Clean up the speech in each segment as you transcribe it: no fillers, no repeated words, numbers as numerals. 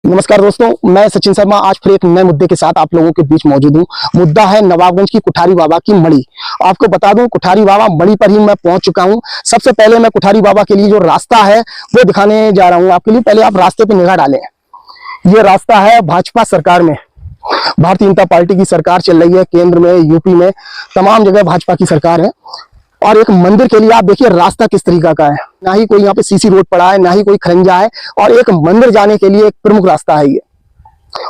नमस्कार दोस्तों, मैं सचिन शर्मा आज फिर एक नए मुद्दे के साथ आप लोगों के बीच मौजूद हूँ। मुद्दा है नवाबगंज की कुठारी बाबा की मड़ी। आपको बता दूं, कुठारी बाबा मड़ी पर ही मैं पहुंच चुका हूं। सबसे पहले मैं कुठारी बाबा के लिए जो रास्ता है वो दिखाने जा रहा हूं आपके लिए। पहले आप रास्ते पे निगाह डालें। ये रास्ता है भाजपा सरकार में, भारतीय जनता पार्टी की सरकार चल रही है, केंद्र में, यूपी में, तमाम जगह भाजपा की सरकार है। और एक मंदिर के लिए आप देखिए रास्ता किस तरीका का है। ना ही कोई यहाँ पे सीसी रोड पड़ा है, ना ही कोई खरंजा है, और एक मंदिर जाने के लिए एक प्रमुख रास्ता है ये।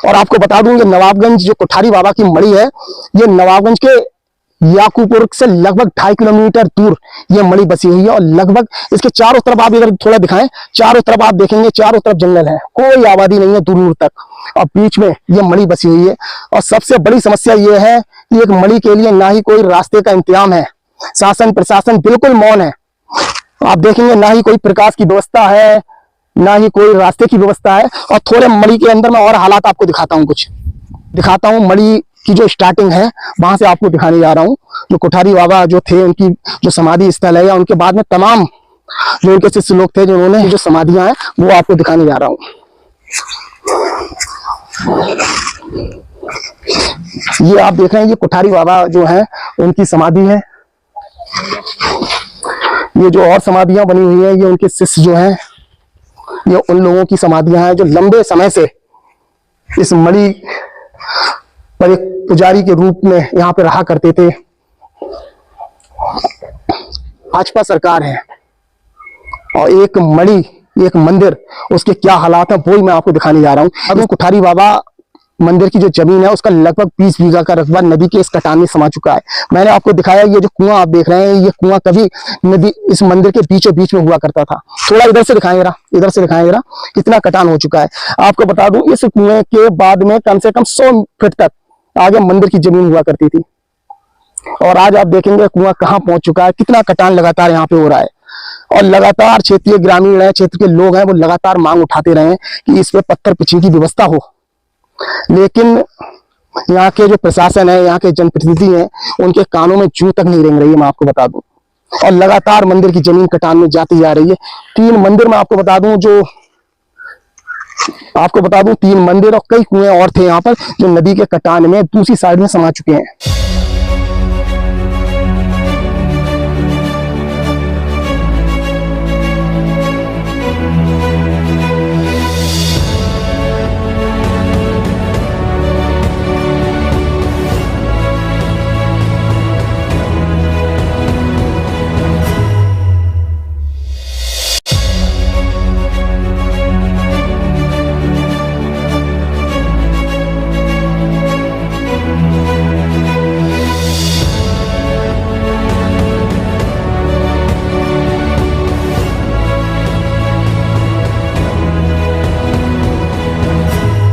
और आपको बता दूं, ये नवाबगंज जो कुठारी बाबा की मड़ी है, ये नवाबगंज के याकूपुर से लगभग 2.5 किलोमीटर दूर ये मड़ी बसी हुई है। और लगभग इसके चारों तरफ आप इधर थोड़ा दिखाएं, चारों तरफ आप देखेंगे, चारों तरफ जंगल है, कोई आबादी नहीं है दूर दूर तक, और बीच में ये मड़ी बसी हुई है। और सबसे बड़ी समस्या ये है कि एक मड़ी के लिए ना ही कोई रास्ते का इंतजाम है, शासन प्रशासन बिल्कुल मौन है। आप देखेंगे ना ही कोई प्रकाश की व्यवस्था है, ना ही कोई रास्ते की व्यवस्था है। और थोड़े मड़ी के अंदर मैं और हालात आपको दिखाता हूँ, कुछ दिखाता हूँ। मड़ी की जो स्टार्टिंग है वहां से आपको दिखाने जा रहा हूँ। जो कुठारी बाबा जो थे, उनकी जो समाधि स्थल है, या उनके बाद में तमाम जो उनके शिष्य लोग थे जिन्होंने जो समाधियां हैं, वो आपको दिखाने जा रहा हूँ। ये आप देख रहे हैं, ये कुठारी बाबा जो है उनकी समाधि है। ये जो और समाधियां बनी हुई हैं, ये उनके शिष्य जो हैं, ये उन लोगों की समाधियां हैं जो लंबे समय से इस मड़ी पर एक पुजारी के रूप में यहाँ पे रहा करते थे। भाजपा सरकार है और एक मड़ी, एक मंदिर, उसके क्या हालात हैं वो ही मैं आपको दिखाने जा रहा हूँ। अब कुठारी बाबा मंदिर की जो जमीन है उसका लगभग 20 बीघा का रकबा नदी के इस कटान में समा चुका है। मैंने आपको दिखाया ये जो कुआं आप देख रहे हैं, ये कुआं कभी नदी इस मंदिर के बीचों बीच में हुआ करता था। थोड़ा इधर से दिखाएं जरा, इधर से दिखाएं जरा, कितना कटान हो चुका है। आपको बता दूं, इस कुएं के बाद में कम से कम 100 फीट तक आगे मंदिर की जमीन हुआ करती थी। और आज आप देखेंगे कुआं कहाँ पहुंच चुका है, कितना कटान लगातार यहाँ पे हो रहा है। और लगातार क्षेत्रीय ग्रामीण है, क्षेत्र के लोग हैं, वो लगातार मांग उठाते रहे कि इस पे पत्थर पिचिंग की व्यवस्था हो। लेकिन यहाँ के जो प्रशासन है, यहाँ के जनप्रतिनिधि हैं, उनके कानों में जूं तक नहीं रेंग रही है, मैं आपको बता दूं। और लगातार मंदिर की जमीन कटान में जाती जा रही है। 3 मंदिर मैं आपको बता दूं, जो आपको बता दूं 3 मंदिर और कई कुएं और थे यहाँ पर जो नदी के कटान में दूसरी साइड में समा चुके हैं।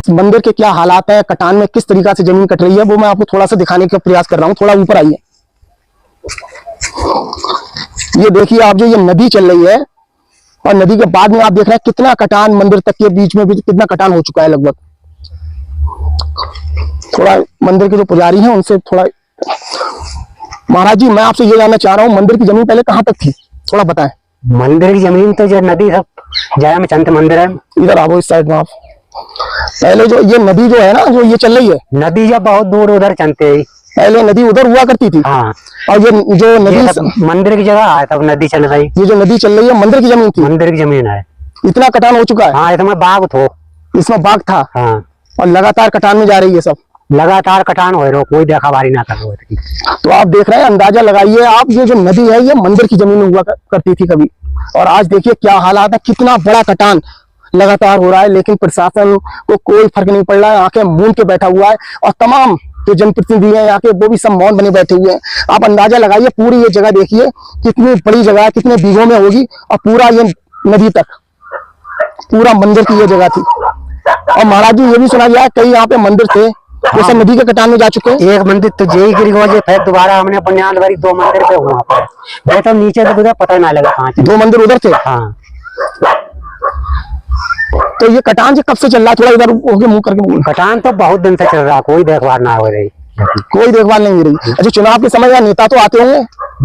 मंदिर के क्या हालात है, कटान में किस तरीका से जमीन कट रही है, वो मैं आपको थोड़ा सा दिखाने का प्रयास कर रहा हूँ। थोड़ा ऊपर आइए। ये देखिए आप, जो ये नदी चल रही है और नदी के बाद में आप देख रहे हैं कितना कटान, मंदिर तक के बीच में भी कितना कटान हो चुका है। लगभग थोड़ा मंदिर के जो पुजारी हैं उनसे थोड़ा, महाराज जी मैं आपसे ये जानना चाह रहा हूँ, मंदिर की जमीन पहले कहाँ तक थी, थोड़ा बताएं। मंदिर की जमीन तो जो नदी सब जया में चंद मंदिर है। इधर आओ, इस साइड में आप। पहले जो ये नदी जो है ना, जो ये चल रही है, नदी जब बहुत दूर उधर चलते है, पहले नदी उधर हुआ करती थी। हाँ। और ये जो नदी मंदिर की जगह है, तब नदी चल रही। ये जो नदी चल रही है मंदिर की जमीन थी। मंदिर की जमीन है। इतना कटान हो चुका है। हाँ, इसमें बाग थो, इसमें बाग था। हाँ। और लगातार कटान में जा रही है, सब लगातार कटान हो रहा, कोई देखा बारी ना कर रहा। तो आप देख रहे हैं, अंदाजा लगाइए आप, ये जो नदी है ये मंदिर की जमीन में हुआ करती थी कभी, और आज देखिए क्या हालात है, कितना बड़ा कटान लगातार हो रहा है। लेकिन प्रशासन को कोई फर्क नहीं पड़ रहा है, आंखें मूंद के बैठा हुआ है। और तमाम जो जनप्रतिनिधि हैं यहाँ के, वो भी सब मौन बने बैठे हुए हैं। आप अंदाजा लगाइए, पूरी ये जगह देखिए कितनी बड़ी जगह है, कितने बीघों में होगी। और पूरा ये नदी तक पूरा मंदिर की ये जगह थी। और महाराज जी ये भी सुना गया कई यहाँ पे मंदिर थे वो सब नदी के कटान में जा चुके हैं। एक मंदिर तो जय गिरी गए, फिर दोबारा हमने बुनियाद भरी 2 मंदिर पे हुआ पर तो नीचे तो उधर पता ना लगा कहाँ 2 मंदिर उधर थे। हाँ। तो ये कटान कब से चल रहा है, थोड़ा इधर होके मुंह करके बोल। कटान तो बहुत दिन से चल रहा, कोई देखभाल ना हो रही, कोई देखभाल नहीं हो रही। अच्छा, चुनाव के समय नेता तो आते होंगे?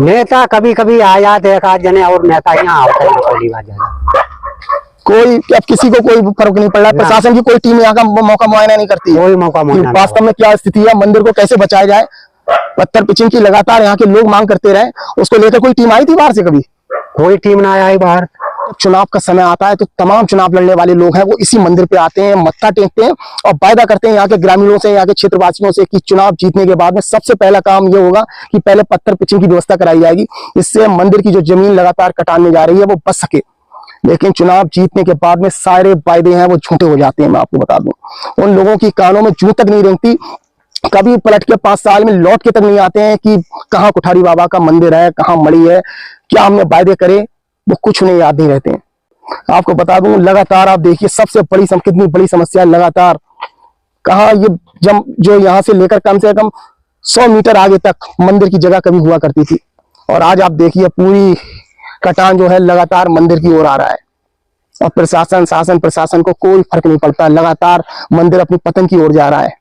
नेता कभी कभी आ जाते, एक आध जने, और नेता यहाँ आते हैं पहली बार। कोई अब किसी को कोई फर्क नहीं पड़ रहा है। ना। प्रशासन की कोई टीम यहाँ का मौका मुआयना नहीं करती है कोई मौका कि मुआयना नहीं वास्तव में क्या स्थिति है, मंदिर को कैसे बचाया जाए। पत्थर पिचिंग की लगातार यहाँ के लोग मांग करते रहे, उसको लेकर कोई टीम आई थी बाहर से कभी? कोई टीम ना आया है बाहर। जब चुनाव का समय आता है तो तमाम चुनाव लड़ने वाले लोग हैं वो इसी मंदिर पे आते हैं, मत्था टेकते हैं और वायदा करते हैं यहाँ के ग्रामीणों से, यहाँ के क्षेत्रवासियों से कि चुनाव जीतने के बाद में सबसे पहला काम ये होगा कि पहले पत्थर पिचिंग की व्यवस्था कराई जाएगी, इससे मंदिर की जो जमीन लगातार कटान में जा रही है वो बच सके। लेकिन चुनाव जीतने के बाद में सारे वायदे हैं वो झूठे हो जाते हैं। मैं आपको बता दूं, उन लोगों की कानों में जूं तक नहीं रेंगती, कभी पलट के 5 साल में लौट के तक नहीं आते हैं कि कहाँ कुठारी बाबा का मंदिर है, कहाँ मड़ी है, क्या हमने वायदे करे, वो कुछ नहीं याद नहीं रहते हैं। आपको बता दूं, लगातार आप देखिए सबसे बड़ी कितनी बड़ी समस्या है लगातार, कहाँ ये जो यहाँ से लेकर कम से कम 100 मीटर आगे तक मंदिर की जगह कभी हुआ करती थी, और आज आप देखिए पूरी कटान जो है लगातार मंदिर की ओर आ रहा है और प्रशासन को कोई फर्क नहीं पड़ता, लगातार मंदिर अपनी पतन की ओर जा रहा है।